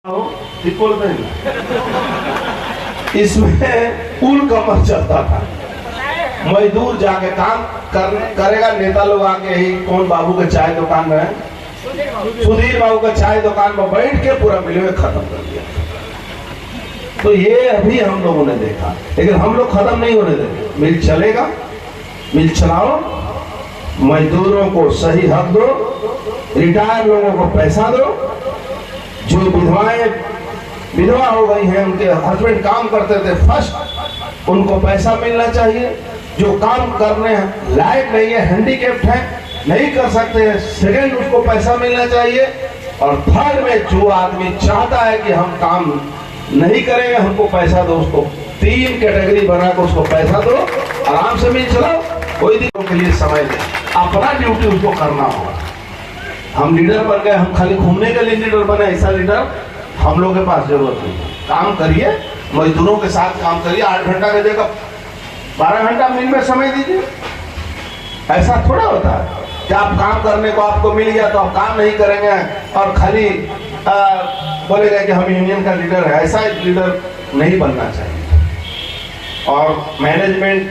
बोलते हैं इसमें उल कमर चलता था। मजदूर जाके काम करेगा, नेता लोग आके ही कौन बाबू के चाय दुकान में, सुधीर बाबू के चाय दुकान में बैठ के पूरा मिल में खत्म कर दिया। तो ये अभी हम लोगों ने देखा, लेकिन हम लोग खत्म नहीं होने देंगे। मिल चलेगा, मिल चलाओ, मजदूरों को सही हक दो, रिटायर लोगों को पैसा दो, जो विधवा हो गई हैं, उनके हस्बैंड काम करते थे फर्स्ट, उनको पैसा मिलना चाहिए। जो काम करने लायक नहीं है, हैंडीकैप्ड है, नहीं कर सकते हैं, सेकंड उसको पैसा मिलना चाहिए। और थर्ड में जो आदमी चाहता है कि हम काम नहीं करेंगे, हमको पैसा दो, उसको तीन कैटेगरी बनाकर उसको पैसा दो, आराम से मिल चलाओ, कोई दिनों के लिए समय दे, अपना ड्यूटी उसको करना होगा। हम लीडर बन गए, हम खाली घूमने के लिए लीडर बने, ऐसा लीडर हम लोग के पास जरूरत नहीं। काम करिए, मजदूरों के साथ काम करिए, 8 घंटा की जगह 12 घंटा मिल में समय दीजिए। ऐसा थोड़ा होता है कि आप काम करने को आपको मिल गया तो आप काम नहीं करेंगे और खाली बोलेगा कि हम यूनियन का लीडर है। ऐसा एक लीडर नहीं बनना चाहिए। और मैनेजमेंट,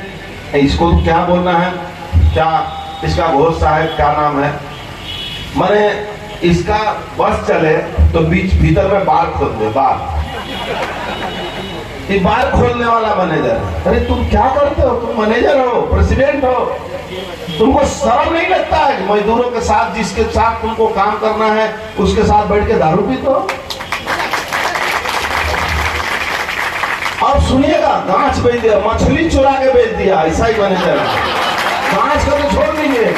इसको क्या बोलना है, क्या इसका घोष साहब क्या नाम है, माने इसका बस चले तो बीच भीतर में बाल खोल दे, बाल खोलने वाला मैनेजर। अरे तुम क्या करते हो, तुम मैनेजर हो, प्रेसिडेंट हो, तुमको शर्म नहीं लगता है कि मजदूरों के साथ, जिसके साथ तुमको काम करना है, उसके साथ बैठ के दारू पीते हो? अब सुनिएगा, गांच बेच दिया, मछली चुरा के बेच दिया, ऐसा ही मैनेजर। गांच का तो छोड़ दीजिए,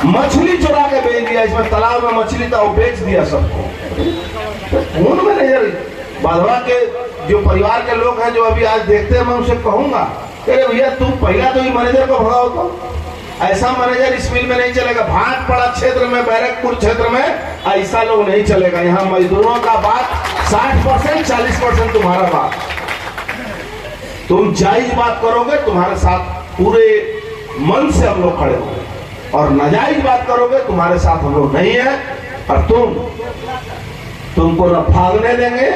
मछली चुरा के बेच दिया, इसमें तालाब में मछली था वो बेच दिया सबको। कौन मैनेजर? बाधवा के जो परिवार के लोग हैं जो अभी आज देखते हैं, मैं उनसे कहूंगा, अरे भैया तुम पहला तो ये मैनेजर को भगाओ। तो ऐसा मैनेजर इस मिल में नहीं चलेगा। भाटपड़ा क्षेत्र में, बैरकपुर क्षेत्र में ऐसा लोग नहीं चलेगा। यहाँ मजदूरों का बात 60%, 40% तुम्हारा बात। तुम जायज बात करोगे, तुम्हारे साथ पूरे मन से हम लोग खड़े होंगे, और नाजायज बात करोगे, तुम्हारे साथ हम लोग नहीं है। और तुमको न भागने देंगे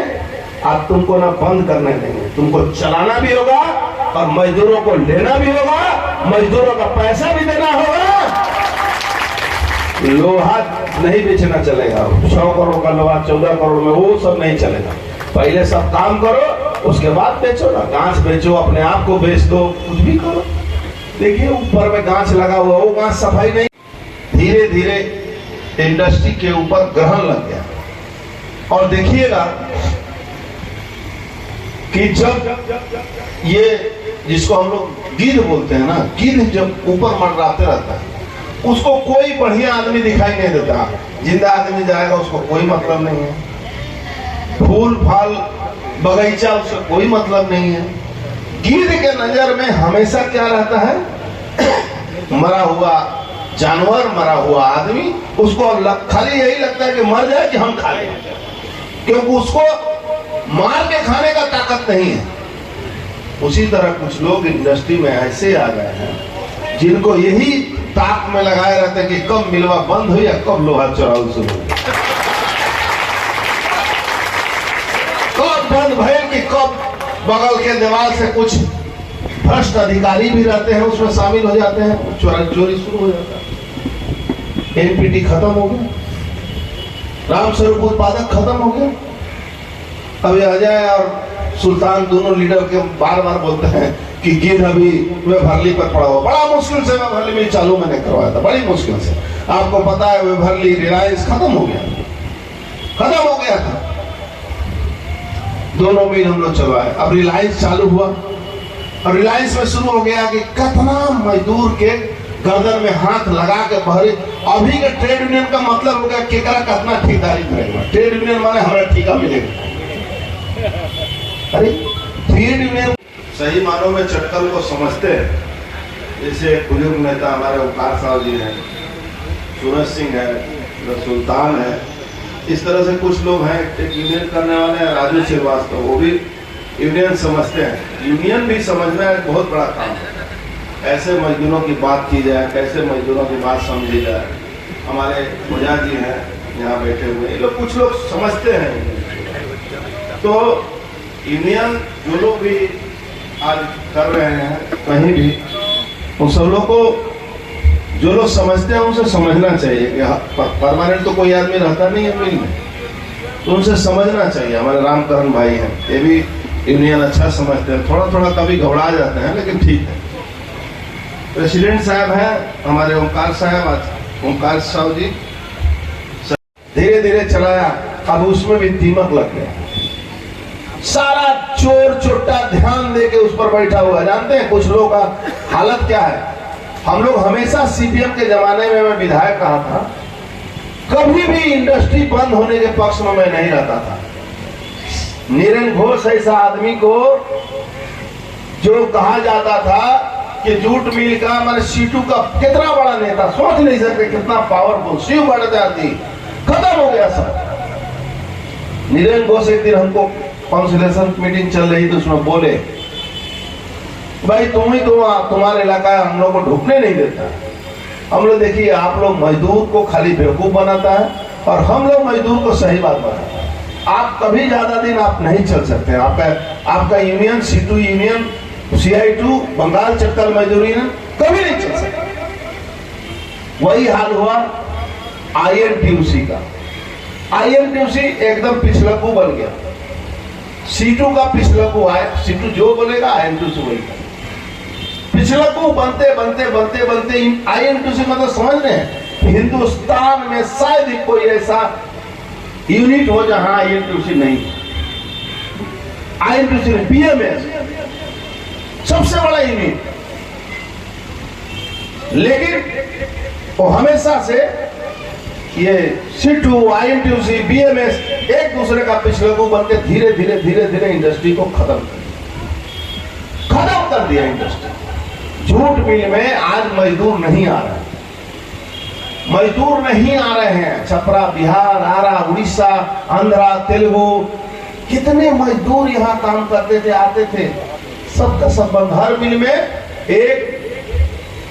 और तुमको न बंद करने देंगे। तुमको चलाना भी होगा और मजदूरों को लेना भी होगा, मजदूरों का पैसा भी देना होगा। लोहा नहीं बेचना चलेगा, 100 करोड़ का लोहा 14 करोड़ में, वो सब नहीं चलेगा। पहले सब काम करो, उसके बाद बेचो ना। गांच बेचो, अपने आप को बेच दो, कुछ भी करो। देखिए ऊपर में गांच लगा हुआ, वो गांच सफाई नहीं। धीरे धीरे इंडस्ट्री के ऊपर ग्रहण लग गया। और देखिएगा कि जब ये जिसको हम लोग गिद्ध बोलते हैं ना, गिद्ध जब ऊपर मंडराते रहता है, उसको कोई बढ़िया आदमी दिखाई नहीं देता। जिंदा आदमी जाएगा उसको कोई मतलब नहीं है। फूल फाल बगीचा उससे कोई मतलब नहीं है। गिद्ध के नजर में हमेशा क्या रहता है, मरा हुआ जानवर, मरा हुआ आदमी। उसको खाली यही लगता है कि मर जाए कि हम खा लें, क्योंकि उसको मार के खाने का ताकत नहीं है। उसी तरह कुछ लोग इंडस्ट्री में ऐसे आ गए हैं जिनको यही ताक में लगाए रहते हैं कि कब मिलवा बंद हो या कब लोहा चुराव शुरू हो, कब बंद भय कि कब बगल के दीवार से कुछ भ्रष्ट अधिकारी भी रहते हैं, उसमें शामिल हो जाते हैं, चोरी शुरू हो जाता है। एनपीटी खत्म हो गया, रामस्वरूप उत्पादक खत्म हो गया। अभी अजय और सुल्तान दोनों लीडर के बार बार बोलते हैं कि गिद्ध अभी वे भरली पर पड़ा हुआ। बड़ा मुश्किल से वे भरली में चालू मैंने करवाया था, बड़ी मुश्किल से। आपको पता है वे भरली रिलायंस खत्म हो गया था। दोनों मिल हम लोग चलवाए। अब रिलायंस चालू हुआ और रिलायंस में शुरू हो गया कि कितना मजदूर के गर्दन में हाथ लगा के भरे। अभी के ट्रेड यूनियन का मतलब हो गया केकरा कितना ठेकेदारी करेगा। ट्रेड यूनियन माने हमारा ठेका मिलेगा। अरे ट्रेड यूनियन सही मानों में चटकल को समझते हैं। जैसे बुजुर्ग नेता हमारे उपकार साहब जी हैं, सूरज सिंह है, सुल्तान है, इस तरह से कुछ लोग हैं। एक यूनियन करने वाले हैं राजू श्रीवास्तव, वो भी यूनियन समझते हैं। यूनियन भी समझना एक बहुत बड़ा काम है। ऐसे मजदूरों की बात की जाए, कैसे मजदूरों की बात समझी जाए। हमारे मुजा जी हैं यहाँ बैठे हुए, ये लोग कुछ लोग समझते हैं। तो यूनियन जो लोग भी आज कर रहे हैं कहीं भी, उन सब लोग को जो लोग समझते हैं उनसे समझना चाहिए कि परमानेंट तो कोई आदमी रहता नहीं है मिल में, तो उनसे समझना चाहिए। हमारे रामकरण भाई हैं, ये भी यूनियन अच्छा समझते हैं, थोड़ा थोड़ा कभी घबरा जाते हैं लेकिन ठीक है। प्रेसिडेंट साहब हैं हमारे ओंकार साहब, आज ओंकार साहब जी धीरे धीरे चलाया, अब उसमें भी दीमक लग गया। सारा चोर चोट्टा ध्यान देके उस पर बैठा हुआ। जानते हैं कुछ लोगों का हालत क्या है? हम लोग हमेशा सीपीएम के जमाने में, मैं विधायक कहा था, कभी भी इंडस्ट्री बंद होने के पक्ष में मैं नहीं रहता था। नीरेन घोष ऐसा आदमी को जो कहा जाता था कि जूट मिल का, मैंने सीटू का कितना बड़ा नेता, सोच नहीं सकते कितना पावरफुल, शिव बढ़ती खत्म हो गया सब। नीरेन घोष एक दिन हमको काउंसिलेशन मीटिंग चल रही थी, उसमें बोले भाई तुम ही तुम्हारे इलाका है, हम लोग को ढुकने नहीं देता। हम लोग देखिए, आप लोग मजदूर को खाली बेवकूफ बनाता है और हम लोग मजदूर को सही बात बताता है। आप कभी ज्यादा दिन आप नहीं चल सकते। आपका union C2 union, CI2 Bengal चक्कर मजदूर यूनियन कभी नहीं चल सकते। वही हाल हुआ INTUC का। INTUC एकदम पिछलकू बन गया। C2 का पिछलकू आया, C2 जो बोलेगा INTUC वही का पिछलकू बनते बनते बनते बनते INTUC मतलब समझ रहे हैं, हिंदुस्तान में शायद ही कोई ऐसा यूनिट हो जहां INTUC नहीं। INTUC ने PMS सबसे बड़ा यूनिट, लेकिन वो हमेशा से ये C2 INTUC BMS एक दूसरे का पिछलकू बनके धीरे धीरे धीरे धीरे इंडस्ट्री को खत्म कर दिया। इंडस्ट्री जूट मिल में आज मजदूर नहीं आ रहे, मजदूर नहीं आ रहे हैं। छपरा, बिहार, आरा, उड़ीसा, आंध्रा, तेलुगु, कितने मजदूर यहाँ काम करते थे, आते थे, सबका सब बंद। हर मिल में एक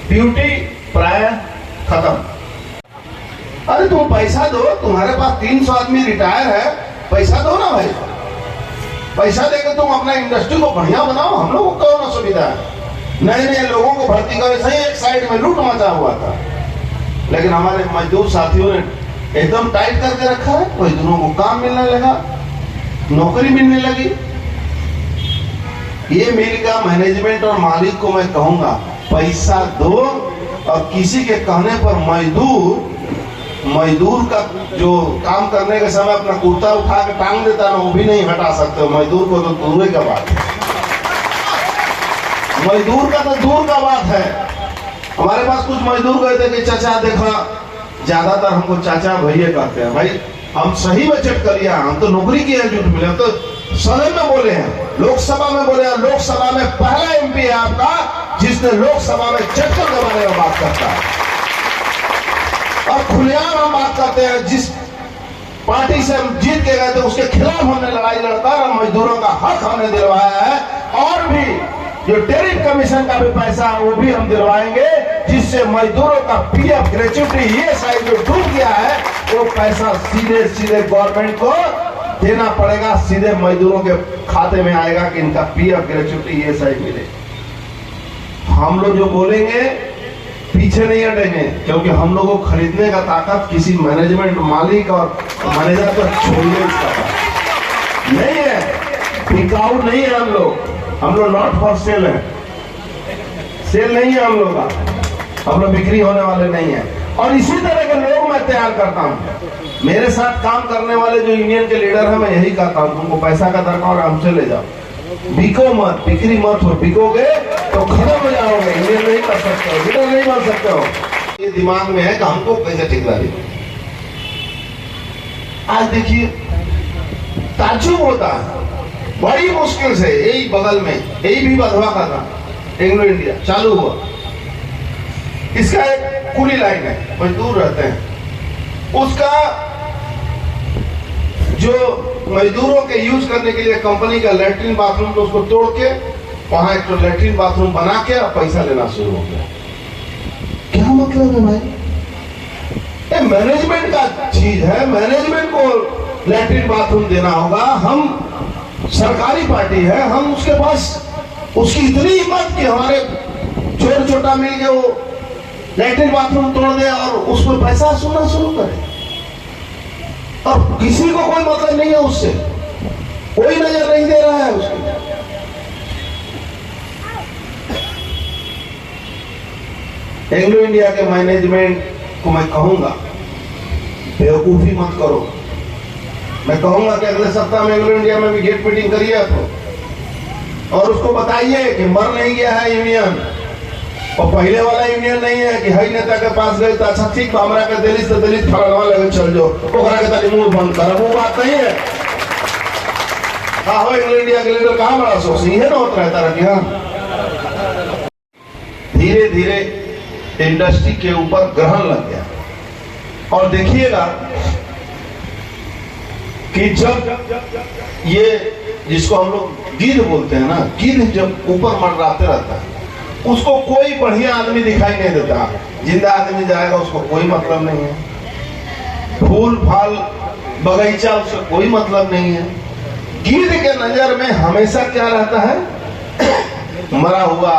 ड्यूटी प्राय खत्म। अरे तुम पैसा दो, तुम्हारे पास 300 आदमी रिटायर है, पैसा दो ना भाई। पैसा देकर तुम अपना इंडस्ट्री को बढ़िया बनाओ। हम लोगों को कौन असुविधा है? नए नए लोगों को भर्ती करे, सही एक साइड में लूट मचा हुआ था, लेकिन हमारे मजदूर साथियों ने एकदम टाइट करके रखा है। मजदूरों को काम मिलने लगा, नौकरी मिलने लगी। ये मिल का मैनेजमेंट और मालिक को मैं कहूंगा, पैसा दो और किसी के कहने पर मजदूर का जो काम करने के समय अपना कुर्ता उठा के टांग देता ना, वो भी नहीं हटा सकते। मजदूर को तो दूर का बात है, मजदूर का तो दूर का बात है। हमारे पास कुछ मजदूर कहते कि चाचा देखा, ज्यादातर हमको चाचा भैया कहते हैं। भाई हम सही में चेक करिए, हम तो नौकरी किए हैं जूट मिले, तो सदन में बोले हैं, लोकसभा में बोले हैं। लोकसभा में पहला MP है आपका जिसने लोकसभा में चक्कर के बारे में बात करता है और खुलेआम हम बात करते हैं। जिस पार्टी से हम जीत के गए थे उसके खिलाफ हमने लड़ाई लड़कर और मजदूरों का हक हमने दिलवाया है, और भी जो टैरिफ कमीशन का भी पैसा है वो भी हम दिलवाएंगे, जिससे मजदूरों का PF ग्रेच्युटी ये साइड जो डूब गया है वो पैसा सीधे सीधे गवर्नमेंट को देना पड़ेगा, सीधे मजदूरों के खाते में आएगा कि इनका PF ग्रेच्युटी ये साइड मिले। हम लोग जो बोलेंगे पीछे नहीं हटेंगे, क्योंकि हम लोगों को खरीदने का ताकत किसी मैनेजमेंट मालिक और मैनेजर को छोड़ने का नहीं है। बिकाऊ नहीं है हम लोग नॉट फॉर सेल है, सेल नहीं है हम लोग का, हम लोग बिक्री होने वाले नहीं है। और इसी तरह के लोग मैं तैयार करता हूँ। मेरे साथ काम करने वाले जो यूनियन के लीडर हैं, मैं यही कहता हूँ, तुमको पैसा का दरकार है हमसे ले जाओ, बिको मत, बिक्री मत हो। बिकोगे तो खत्म हो जाओगे, यूनियन नहीं कर सकते हो, लीडर नहीं बन सकते हो। ये दिमाग में है कि हमको कैसे ठीक लगे। आज देखिए ताज्जुब होता है, बड़ी मुश्किल से यही बगल में, यही भी बधवा का था, एंग्लो इंडिया चालू हुआ। इसका एक खुली लाइन है, मजदूर रहते हैं, उसका जो मजदूरों के यूज करने के लिए कंपनी का लैट्रिन बाथरूम तो उसको तोड़ के वहां एक तो लैट्रिन बाथरूम बना के पैसा लेना शुरू हो गया। क्या मतलब है भाई? ये मैनेजमेंट का चीज है, मैनेजमेंट को लैट्रिन बाथरूम देना होगा। हम सरकारी पार्टी है, हम उसके पास उसकी इतनी हिम्मत कि हमारे छोटा छोटा मिल के वो लैट्रिन बाथरूम तोड़ दे और उस पर पैसा सुनना शुरू करे, और किसी को कोई मतलब नहीं है उससे, कोई नजर नहीं दे रहा है उसको। एंग्लो इंडिया के मैनेजमेंट को मैं कहूंगा बेवकूफी मत करो। मैं कहूंगा कि अगले सप्ताह में एंग्लो इंडिया में भी गेट मीटिंग करिए आप, और उसको बताइए कि मर नहीं गया है यूनियन, और पहले वाला यूनियन नहीं है कि हई नेता के पास गए तो अच्छा ठीक हमरा के दिल्ली से दिल्ली फरनवा लगे चल जो ओकरा के ताली मुंह बंद कर, वो बात नहीं है। हो एंग्लो इंडिया के लीडर कहां बड़ा सोच है ना होता रहता रहा। धीरे धीरे इंडस्ट्री के ऊपर ग्रहण लग गया, और देखिएगा कि जब ये जिसको हम लोग गिद्ध बोलते हैं ना, गिद्ध जब ऊपर मंडराते रहता है उसको कोई बढ़िया आदमी दिखाई नहीं देता, जिंदा आदमी जाएगा उसको कोई मतलब नहीं है, फूल फाल बगीचा उसको कोई मतलब नहीं है। गिद्ध के नजर में हमेशा क्या रहता है, मरा हुआ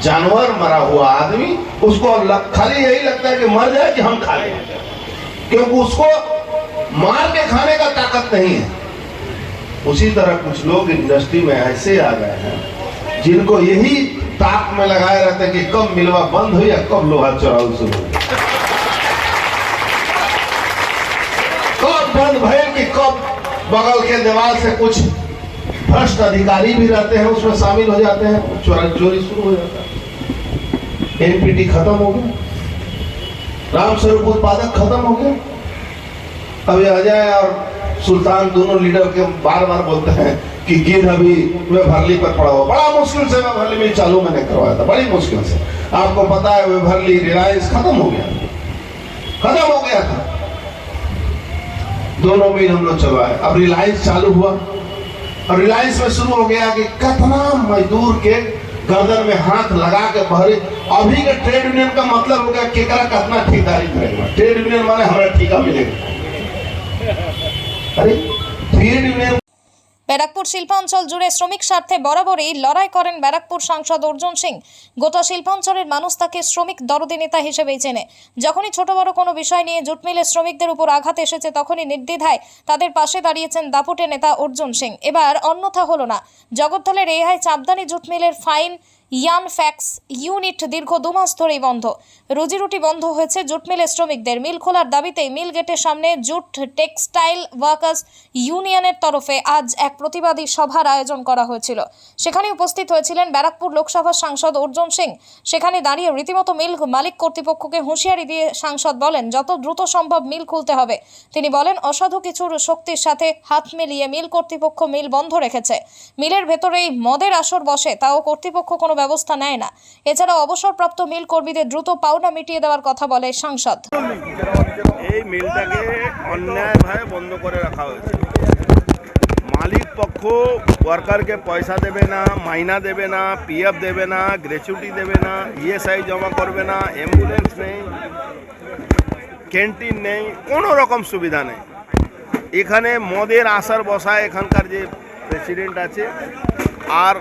जानवर, मरा हुआ आदमी, उसको खाली यही लगता है कि मर जाए कि हम खा लें, क्योंकि उसको मार के खाने का ताकत नहीं है। उसी तरह कुछ लोग इंडस्ट्री में ऐसे आ गए हैं जिनको यही ताक में लगाए रहते हैं कि कब मिलवा बंद हो या कब लोहा चुराव शुरू हो, कब बंद भय कि कब बगल के दीवार से कुछ भ्रष्ट अधिकारी भी रहते हैं उसमें शामिल हो जाते हैं, चोरी शुरू हो जाता है। एनपीटी खत्म हो गया, रामस्वरूप उत्पादक खत्म हो गया। अभी अजय और सुल्तान दोनों लीडर के बार बार बोलते हैं कि गिद्ध अभी वेभरली पर पड़ा हुआ, बड़ा मुश्किल से वेभरली में चालू मैंने करवाया था, बड़ी मुश्किल से। आपको पता है वेभरली रिलायंस खत्म हो गया था, दोनों मिल हम लोग चलवाए। अब रिलायंस चालू हुआ, और रिलायंस में शुरू हो गया कि कितना मजदूर के गर्दन में हाथ लगा के बहरे। अभी के ट्रेड यूनियन का मतलब हो गया केकरा कितना ठेकेदारी करेगा, ट्रेड यूनियन माने हमारा ठेका मिलेगा। अरे ट्रेड यूनियन। ব্যারাকপুর শিল্পাঞ্চল জুড়ে শ্রমিক স্বার্থে বরাবরই লড়াই করেন ব্যারাকপুর সাংসদ অর্জুন সিং। গোটা শিল্পাঞ্চলের মানুষ তাকে শ্রমিক দরদি নেতা হিসেবেই চেনে। যখনই ছোট বড় কোনো বিষয় নিয়ে জুট মিলের শ্রমিকদের উপর আঘাত এসেছে তখনই নির্দ্বিধায় তাদের পাশে দাঁড়িয়েছেন দাপুটে নেতা অর্জুন সিং। এবার অন্যথা হলো না। জগদ্দলের এআই চাপদানি জুট মিলের ফাইন ইয়ান ফ্যাক্স ইউনিট দীর্ঘ 2 মাস ধরেই বন্ধ। রুজিরুটি বন্ধ হয়েছে জুট মিলের শ্রমিকদের। মিল খোলার দাবিতেই মিল গেটের সামনে জুট টেক্সটাইল ওয়ার্কার্স ইউনিয়নের তরফে আজ এক প্রতিবাদী সভার আয়োজন করা হয়েছিল। সেখানে উপস্থিত হয়েছিলেন ব্যারাকপুর লোকসভার সাংসদ অর্জুন সিং। সেখানে দাঁড়িয়ে রীতিমতো মিল মালিক কর্তৃপক্ষকে হুঁশিয়ারি দিয়ে সাংসদ বলেন যত দ্রুত সম্ভব মিল খুলতে হবে। তিনি বলেন অসাধু কিছুর শক্তির সাথে হাত মিলিয়ে মিল কর্তৃপক্ষ মিল বন্ধ রেখেছে। মিলের ভেতরেই মদের আসর বসে, তাও কর্তৃপক্ষ কোনো ব্যবস্থা নেয় না। এছাড়াও অবসরপ্রাপ্ত মিল কর্মীদের দ্রুত পাওনা মিটিয়ে দেওয়ার কথা বলে সাংসদ। এই মিলটাকে অন্যায়ভাবে বন্ধ করে রাখা হয়েছে। মালিক পক্ষ ওয়ার্কারকে পয়সা দেবে না, মাইনা দেবে না, পিএফ দেবে না, গ্র্যাচুইটি দেবে না, ইএসআই জমা করবে না, অ্যাম্বুলেন্স নেই, ক্যান্টিন নেই, কোনো রকম সুবিধা নেই। এখানে মদের আসর বসায় এখানকার যে প্রেসিডেন্ট আছে, আর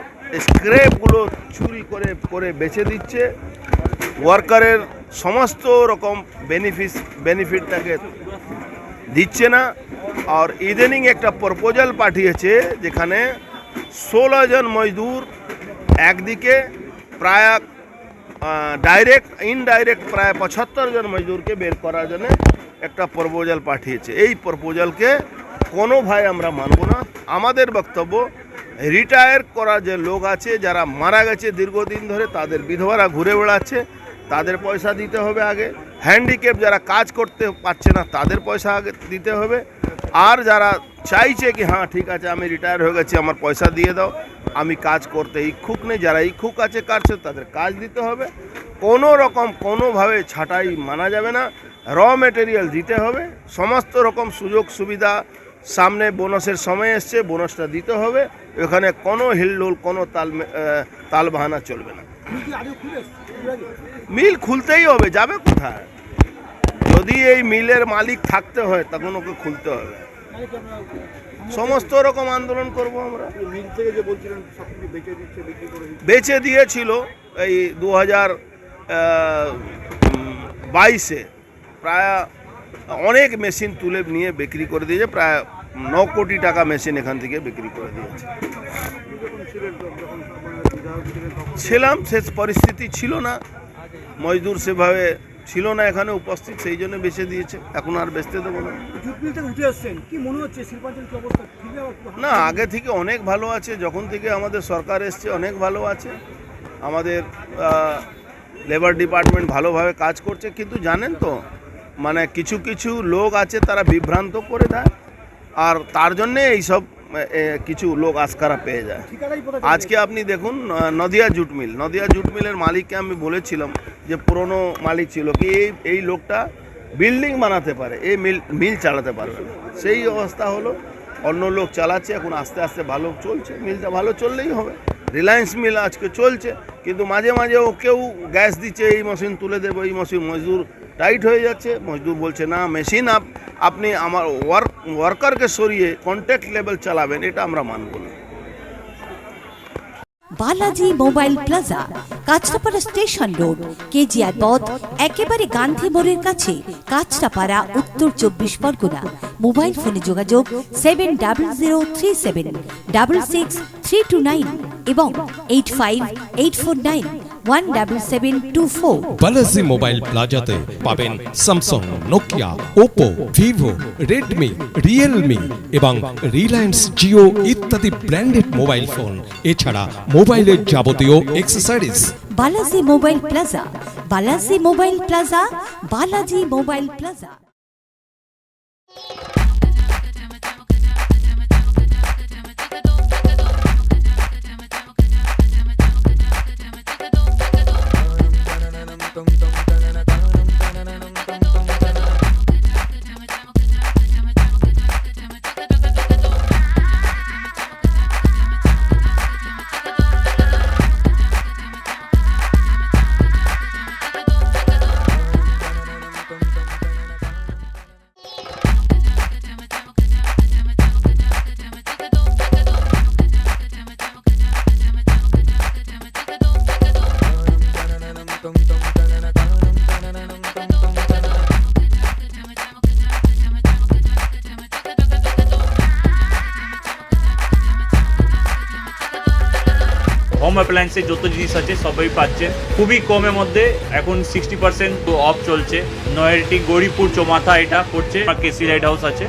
স্ক্র্যাপগুলো চুরি করে করে বেচে দিচ্ছে। ওয়ার্কারের সমস্ত রকম বেনিফিটটাকে দিচ্ছে না। আর ইদানিং একটা প্রপোজাল পাঠিয়েছে যেখানে 16 জন মজদুর একদিকে, প্রায় ডাইরেক্ট ইনডাইরেক্ট প্রায় 75 জন মজদুরকে বের করার জন্য একটা প্রপোজাল পাঠিয়েছে। এই প্রপোজালকে কোনোভাবে আমরা মানব না। আমাদের বক্তব্য রিটায়ার করা যে লোক আছে, যারা মারা গেছে দীর্ঘদিন ধরে, তাদের বিধবারা ঘুরে বেড়াচ্ছে, তাদের পয়সা দিতে হবে আগে। হ্যান্ডিক্যাপ যারা কাজ করতে পারছে না তাদের পয়সা আগে দিতে হবে। আর যারা চাইছে কি হ্যাঁ ঠিক আছে আমি রিটায়ার হয়ে গেছি, আমার পয়সা দিয়ে দাও, আমি কাজ করতে ইচ্ছুক নেই, যারা ইচ্ছুক আছে কাজে তাদের কাজ দিতে হবে। কোনো রকম কোনোভাবে ছাঁটাই মানা যাবে না। র মেটেরিয়াল দিতে হবে। সমস্ত রকম সুযোগ সুবিধা, সামনে বোনাসের সময় এসছে, বোনাসটা দিতে হবে। এখানে কোনো হিলডোল, কোনো তাল বাহানা চলবে না। মিল খুলতেই হবে, যাবে কোথায়? যদি এই মিলের মালিক থাকতে হয় তখন ওকে খুলতে হবে। সমস্ত রকম আন্দোলন করব আমরা। মিল থেকে যে বলছিলেন সব কিছু বেচে দিচ্ছে, বিক্রি করে দিচ্ছে, বেচে দিয়েছিল এই 2022-এ প্রায় অনেক মেশিন তুলে নিয়ে বিক্রি করে দিয়েছে, প্রায় 9 কোটি টাকা মেশিন এখান থেকে বিক্রি করে দিয়েছে। আপনি যখন ছিলেন যখন আপনারা বিধায়ক ছিলেন তখন ছিলাম, শেষ পরিস্থিতি ছিল না, মজদুর সেভাবে ছিল না এখানে উপস্থিত, সেই জন্য বেচে দিয়েছে। এখন আর বেচতে দেবো না। জুট মিল থেকে উঠে আসছেন, কি মনে হচ্ছে শিল্পাঞ্চল কি অবস্থা? ফিরে আবার না, আগে থেকে অনেক ভালো আছে, যখন থেকে আমাদের সরকার এসছে অনেক ভালো আছে। আমাদের লেবার ডিপার্টমেন্ট ভালোভাবে কাজ করছে, কিন্তু জানেন তো মানে কিছু কিছু লোক আছে তারা বিভ্রান্ত করে দেয়, আর তার জন্যে এইসব কিছু লোক আস্কারা পেয়ে যায়। ঠিকাদারি কোথায়? আজকে আপনি দেখুন নদিয়া জুট মিলের মালিককে আমি বলেছিলাম যে পুরনো মালিক ছিল কি এই লোকটা বিল্ডিং বানাতে পারে, এই মিল চালাতে পারবে না, সেই অবস্থা হলো। অন্য লোক চালাচ্ছে, এখন আস্তে আস্তে ভালো চলছে, মিলটা ভালো চললেই হবে। রিলায়েন্স মিল আজকে চলছে, কিন্তু মাঝে মাঝে কেউ গ্যাস দিচ্ছে, এই মেশিন তুলে দেবো, এই মেশিন, মজদুর টাইট হয়ে যাচ্ছে। মজদুর বলছে না, মেশিন আপনি আমার ওয়ার্কারকে সরিয়ে কন্ট্যাক্ট লেভেল চালাবেন, এটা আমরা মানব না। Balaji mobile plaza, Kanchrapara station road, KGR পথ, একেবারে গান্ধী মোড়ের কাছে, কাঁচরাপাড়া, উত্তর 24 পরগনা। মোবাইল ফোনে যোগাযোগ 7003766329 এবং 8584917724। বালাজি মোবাইল প্লাজাতে পাবেন Samsung, Nokia, Oppo, Vivo, Redmi, Realme এবং রিলায়েন্স জিও ইত্যাদি ব্র্যান্ডেড মোবাইল ফোন, এছাড়া মোবাইলের যাবতীয় accessories. Balaji mobile plaza, Balaji mobile plaza, Balaji mobile plaza. Home অ্যাপ্লায়েন্সের যত জিনিস আছে সবই পাচ্ছেন খুবই কমের মধ্যে। এখন 60% অফ চলছে। নয়ারটি গৌরীপুর চৌমাথা এটা পড়ছে, কেসি লাইট হাউস আছে।